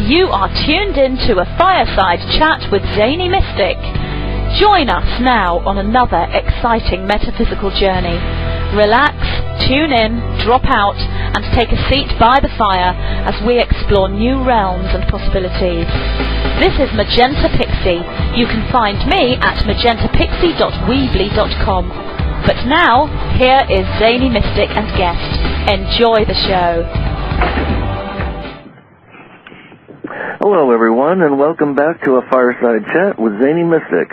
You are tuned in to a Fireside chat with Zany Mystic. Join us now on another exciting metaphysical journey. Relax, tune in, drop out, and take a seat by the fire as we explore new realms and possibilities. This is Magenta Pixie. You can find me at magentapixie.weebly.com. But now, here is Zany Mystic and guest. Enjoy the show. Hello everyone, and welcome back to a Fireside Chat with Zany Mystic.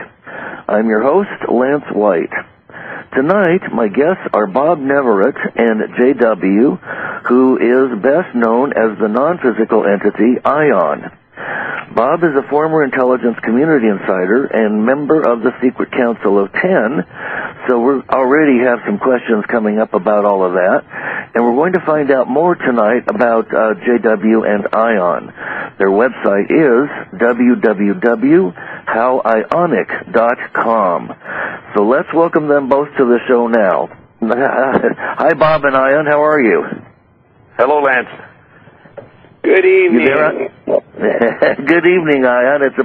I'm your host, Lance White. Tonight, my guests are Bob Neverett and JW, who is best known as the non-physical entity Ion. Bob is a former intelligence community insider and member of the Secret Council of 10, so we already have some questions coming up about all of that. And we're going to find out more tonight about JW and Ion. Their website is www.howionic.com. So let's welcome them both to the show now. Hi, Bob and Ion. How are you? Hello, Lance. Good evening. Good evening, Ion. It's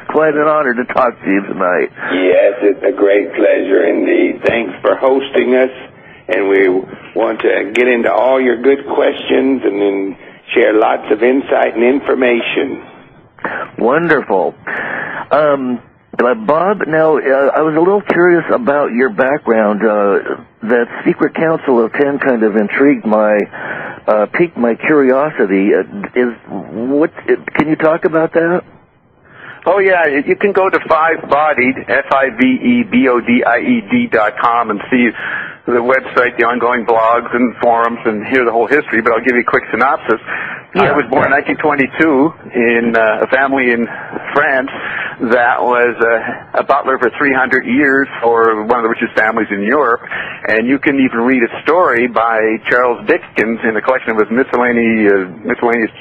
quite an honor to talk to you tonight. Yes, it's a great pleasure indeed. Thanks for hosting us, and we want to get into all your good questions and then share lots of insight and information. Wonderful. Bob, now, I was a little curious about your background. That Secret Council of 10 kind of piqued my curiosity. Can you talk about that? Oh, yeah, you can go to Fivebodied, FIVEBODIED.com and see the website, the ongoing blogs and forums, and hear the whole history, but I'll give you a quick synopsis. Yeah. I was born in 1922 in a family in France that was a butler for 300 years for one of the richest families in Europe, and you can even read a story by Charles Dickens in a collection of his miscellaneous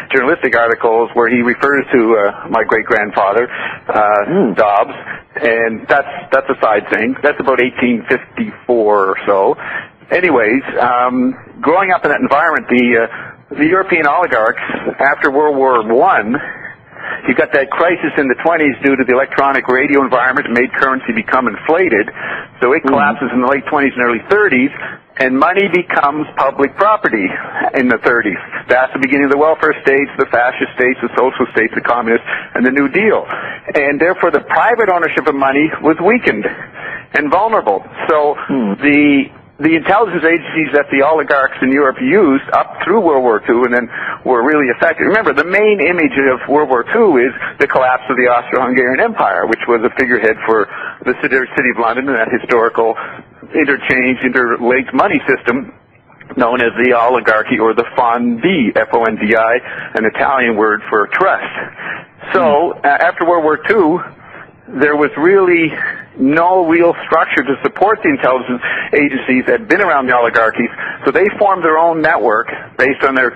journalistic articles where he refers to my great-grandfather, Dobbs, and that's a side thing. That's about 1854 or so. Anyways, growing up in that environment, the European oligarchs, after World War I, you got that crisis in the 20s due to the electronic radio environment that made currency become inflated. So it collapses in the late 20s and early 30s, and money becomes public property in the 30s. That's the beginning of the welfare states, the fascist states, the social states, the communists, and the New Deal. And therefore the private ownership of money was weakened and vulnerable. So the intelligence agencies that the oligarchs in Europe used up through World War II and then were really effective. Remember, the main image of World War II is the collapse of the Austro-Hungarian Empire, which was a figurehead for the city of London and that historical interlinked money system known as the oligarchy, or the fondi, F-O-N-D-I, an Italian word for trust. So after World War II, there was really no real structure to support the intelligence agencies that had been around the oligarchies, so they formed their own network based on their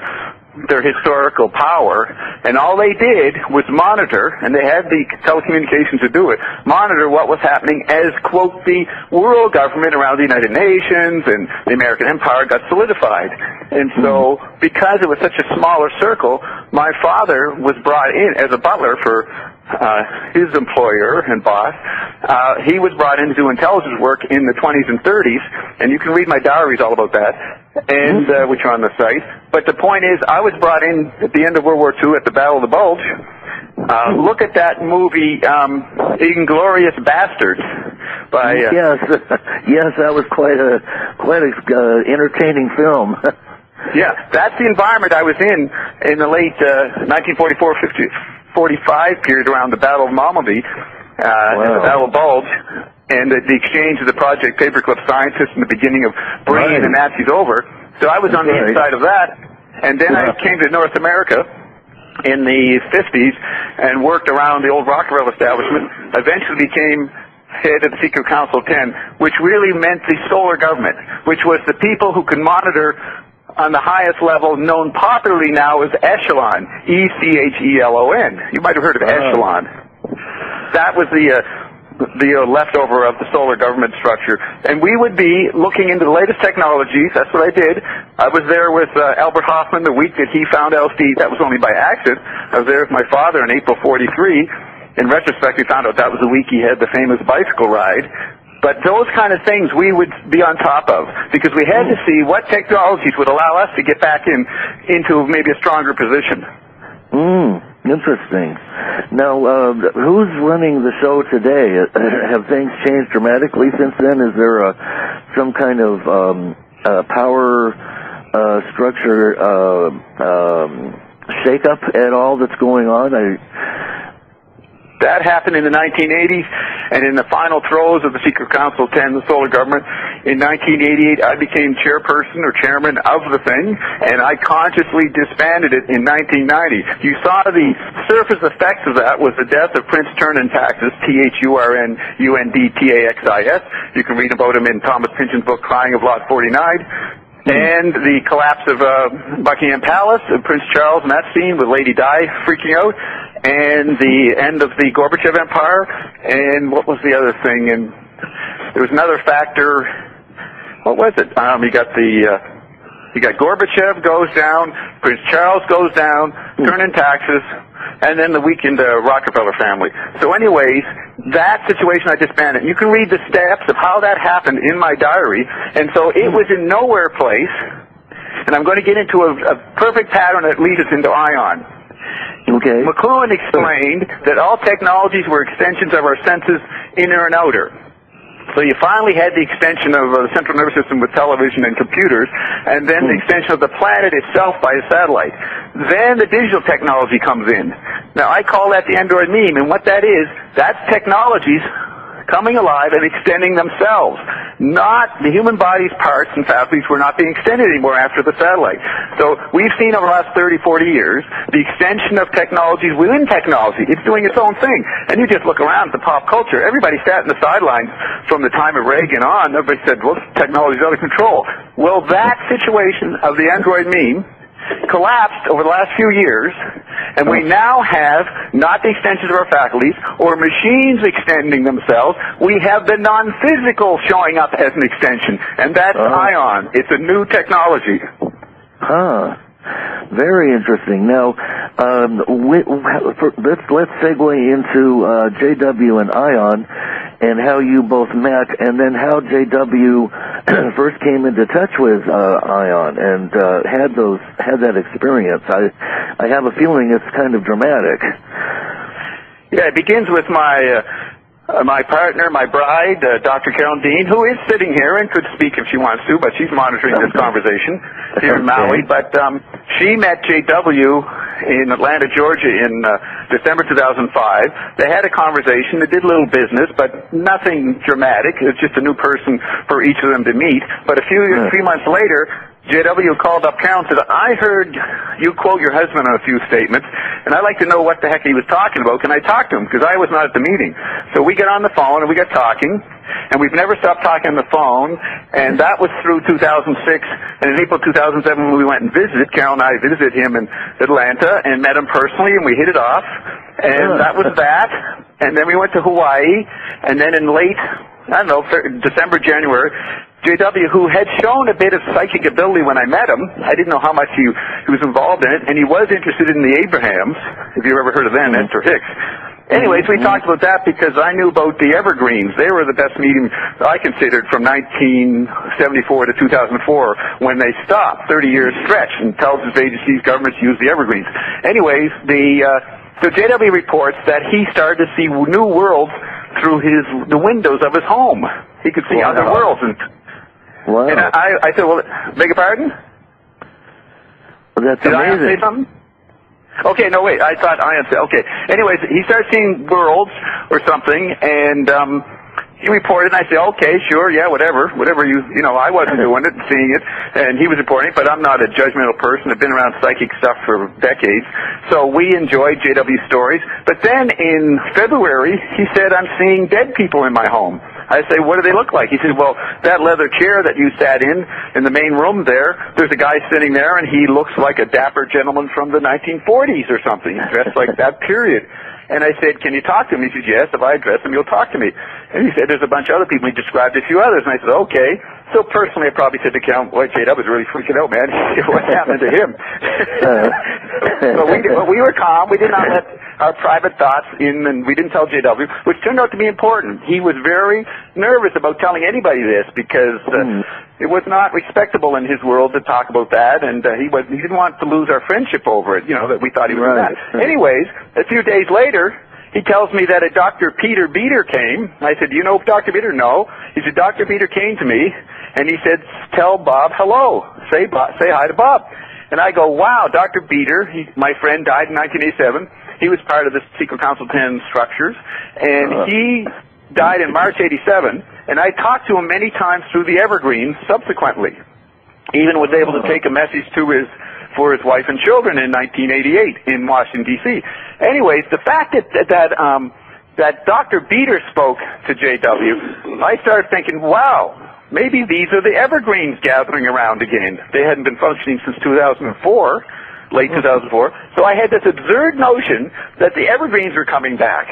historical power, and all they did was monitor, and they had the telecommunications to do it, monitor what was happening as, quote, the world government around the United Nations and the American Empire got solidified. And so, because it was such a smaller circle, my father was brought in as a butler for his employer and boss. He was brought in to do intelligence work in the 20s and 30s, and you can read my diaries all about that, and which are on the site. But the point is, I was brought in at the end of World War II at the Battle of the Bulge. Look at that movie, Inglourious Bastards. By yes, that was quite a entertaining film. Yeah, that's the environment I was in the late 1944-45 period around the Battle of Malmedy, the Battle of Bulge, and the exchange of the Project Paperclip scientists and the beginning of bringing the Nazis over. So I was on the inside of that, and then I came to North America in the 50s and worked around the old Rockefeller establishment, eventually became head of the Secret Council 10, which really meant the solar government, which was the people who could monitor on the highest level, known popularly now as Echelon, E-C-H-E-L-O-N. You might have heard of Echelon. That was the leftover of the solar government structure. And we would be looking into the latest technologies. That's what I did. I was there with Albert Hoffman the week that he found LSD. That was only by accident. I was there with my father in April '43. In retrospect, we found out that was the week he had the famous bicycle ride. But those kind of things we would be on top of, because we had to see what technologies would allow us to get back into maybe a stronger position. Interesting. Now, who's running the show today? Have things changed dramatically since then? Is there some kind of power structure shake-up at all that's going on? That happened in the 1980s, and in the final throes of the Secret Council 10, the solar government, in 1988, I became chairperson or chairman of the thing, and I consciously disbanded it in 1990. You saw the surface effects of that was the death of Prince Turnantaxis, T-H-U-R-N-U-N-D-T-A-X-I-S. You can read about him in Thomas Pynchon's book, Crying of Lot 49. And the collapse of Buckingham Palace, Prince Charles in that scene with Lady Di freaking out, and the end of the Gorbachev Empire, and what was the other thing? And there was another factor. What was it? You got Gorbachev goes down, Prince Charles goes down, Turnantaxis, and then the weakened Rockefeller family. So anyways, that situation I disbanded. You can read the steps of how that happened in my diary, and so it was in nowhere place, and I'm going to get into a perfect pattern that leads us into ION. Okay. McLuhan explained that all technologies were extensions of our senses, inner and outer. So you finally had the extension of the central nervous system with television and computers, and then the extension of the planet itself by a satellite. Then the digital technology comes in. Now, I call that the Android meme, and what that is, that's technologies coming alive and extending themselves. Not the human body's parts and faculties were not being extended anymore after the satellite. So we've seen over the last 30, 40 years the extension of technologies within technology. It's doing its own thing. And you just look around at the pop culture. Everybody sat in the sidelines from the time of Reagan on. Everybody said, well, technology's out of control. Well, that situation of the Android meme collapsed over the last few years, and we now have not the extensions of our faculties or machines extending themselves. We have the non-physical showing up as an extension, and that's ION. It's a new technology. Very interesting. Now, let's segue into JW and ION and how you both met, and then how JW first came into touch with ION and had that experience. I have a feeling it's kind of dramatic. Yeah, it begins with my partner, my bride, Dr. Carolyn Dean, who is sitting here and could speak if she wants to, but she's monitoring this conversation here in Maui. But she met JW in Atlanta, Georgia in December 2005. They had a conversation. They did a little business, but nothing dramatic. It was just a new person for each of them to meet. But a few months later, JW called up Carol and said, I heard you quote your husband on a few statements, and I'd like to know what the heck he was talking about. Can I talk to him? Because I was not at the meeting. So we got on the phone, and we got talking, and we've never stopped talking on the phone, and that was through 2006. And in April 2007, when we went and visited, Carol and I visited him in Atlanta and met him personally, and we hit it off, and that was that. And then we went to Hawaii, and then in late, December, January, JW, who had shown a bit of psychic ability when I met him, I didn't know how much he was involved in it, and he was interested in the Abrahams, if you've ever heard of them, Esther Hicks. Anyways, we talked about that because I knew about the Evergreens. They were the best medium I considered from 1974 to 2004 when they stopped, 30 years stretch, and intelligence agencies, governments used the Evergreens. Anyways, so JW reports that he started to see new worlds through the windows of his home. He could see other worlds. And I said, well, beg your pardon? Well, that's amazing. Did I say something? Okay, no, wait, I thought I had said, okay. Anyways, he started seeing worlds or something, and he reported, and I said, okay, sure, yeah, whatever I wasn't doing it, seeing it, and he was reporting it, but I'm not a judgmental person. I've been around psychic stuff for decades, so we enjoyed JW's stories. But then in February, he said, I'm seeing dead people in my home. I say, what do they look like? He said, well, that leather chair that you sat in the main room there's a guy sitting there, and he looks like a dapper gentleman from the 1940s or something. He's dressed like that period. And I said, can you talk to him? He said, yes, if I address him, you'll talk to me. And he said, there's a bunch of other people. He described a few others. And I said, okay. So personally, I probably said to Cal, boy, Jade, I was really freaking out, man. What happened to him? But we were calm. We did not let our private thoughts in, and we didn't tell JW, which turned out to be important. He was very nervous about telling anybody this because it was not respectable in his world to talk about that, and he didn't want to lose our friendship over it, that we thought he was that. Anyways, a few days later, he tells me that a Dr. Peter Beater came. I said, do you know Dr. Beater? No. He said, Dr. Beater came to me, and he said, tell Bob hello. Say hi to Bob. And I go, wow, Dr. Beater, my friend, died in 1987. He was part of the Secret Council 10 structures, and he died in March 87, and I talked to him many times through the Evergreen subsequently. Even was able to take a message for his wife and children in 1988 in Washington, D.C. Anyways, the fact that Dr. Beater spoke to JW, I started thinking, wow, maybe these are the Evergreens gathering around again. They hadn't been functioning since 2004. Late 2004. So I had this absurd notion that the Evergreens were coming back.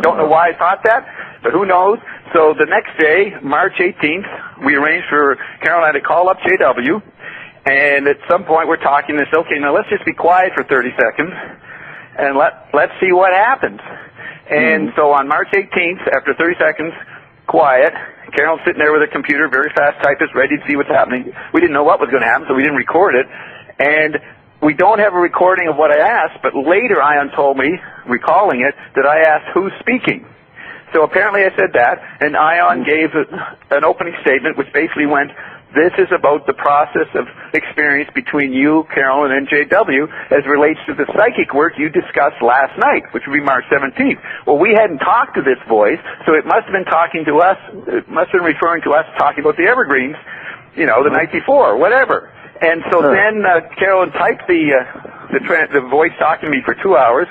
Don't know why I thought that, but who knows. So the next day, March 18th, we arranged for Caroline to call up JW, and at some point we're talking and said, okay, now let's just be quiet for 30 seconds, and let's see what happens. And so on March 18th, after 30 seconds, quiet, Carol's sitting there with a computer, very fast typist, ready to see what's happening. We didn't know what was going to happen, so we didn't record it. And we don't have a recording of what I asked, but later Ion told me, recalling it, that I asked who's speaking. So apparently I said that, and Ion gave an opening statement which basically went, this is about the process of experience between you, Carolyn, and JW as relates to the psychic work you discussed last night, which would be March 17th. Well, we hadn't talked to this voice, so it must have been talking to us, it must have been referring to us talking about the Evergreens, the night before, whatever. And so then Carolyn typed the voice talking to me for 2 hours,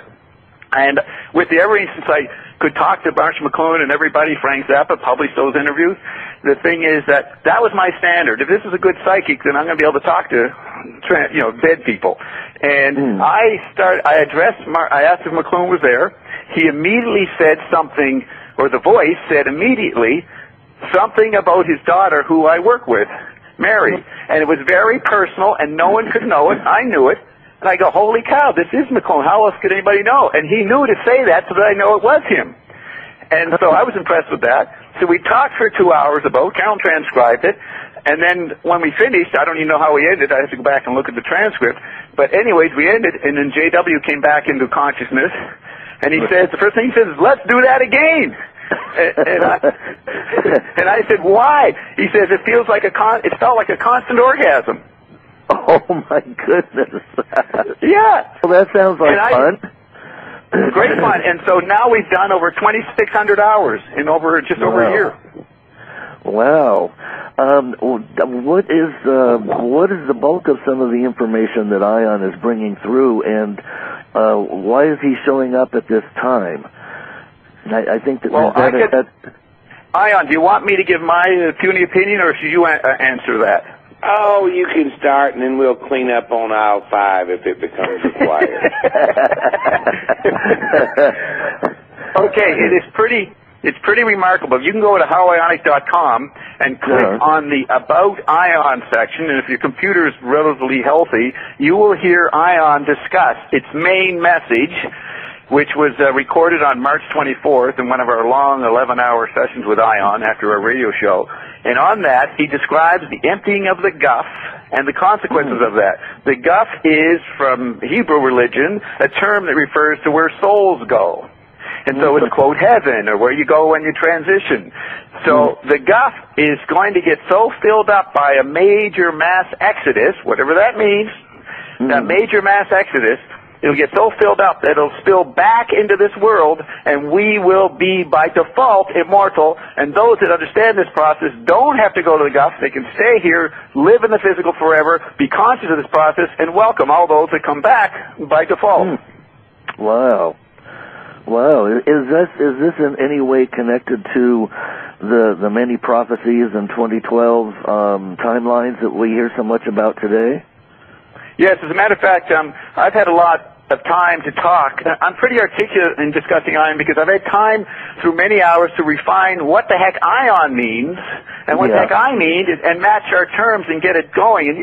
and with the Evergreens, since I could talk to Marcia McLuhan and everybody, Frank Zappa published those interviews, the thing is that was my standard. If this is a good psychic, then I'm going to be able to talk to dead people. And I asked if McLuhan was there. He immediately said something, or the voice said immediately something about his daughter who I work with, Mary, and it was very personal, and no one could know it. I knew it, and I go, holy cow, this is McClone. How else could anybody know? And he knew to say that so that I know it was him. And so I was impressed with that. So we talked for 2 hours about, Carol transcribed it, and then when we finished, I don't even know how we ended. I have to go back and look at the transcript. But anyways, we ended, and then JW came back into consciousness, and he says, the first thing he says is, let's do that again. And I said, why? He says, it felt like a constant orgasm. Oh my goodness. Yeah. Well, that sounds like fun. Great fun. And so now we've done over 2,600 hours in just over a year. Wow. What is the bulk of some of the information that Ion is bringing through, and why is he showing up at this time? I think that... Well, Ion, do you want me to give my puny opinion, or should you answer that? Oh, you can start, and then we'll clean up on aisle 5 if it becomes required. Okay, it's pretty remarkable. You can go to howionic.com and click on the About Ion section, and if your computer is relatively healthy, you will hear Ion discuss its main message, which was recorded on March 24th in one of our long 11-hour sessions with Ion after our radio show. And on that, he describes the emptying of the guff and the consequences of that. The guff is, from Hebrew religion, a term that refers to where souls go. And so it's, quote, heaven, or where you go when you transition. So the guff is going to get so filled up by a major mass exodus, whatever that means, that major mass exodus, it'll get so filled up that it'll spill back into this world, and we will be, by default, immortal. And those that understand this process don't have to go to the guff. They can stay here, live in the physical forever, be conscious of this process, and welcome all those that come back by default. Wow. Wow. Is this in any way connected to the many prophecies and 2012 timelines that we hear so much about today? Yes, as a matter of fact, I've had a lot of time to talk. I'm pretty articulate in discussing ion because I've had time through many hours to refine what the heck ion means and what the heck I mean and match our terms and get it going. And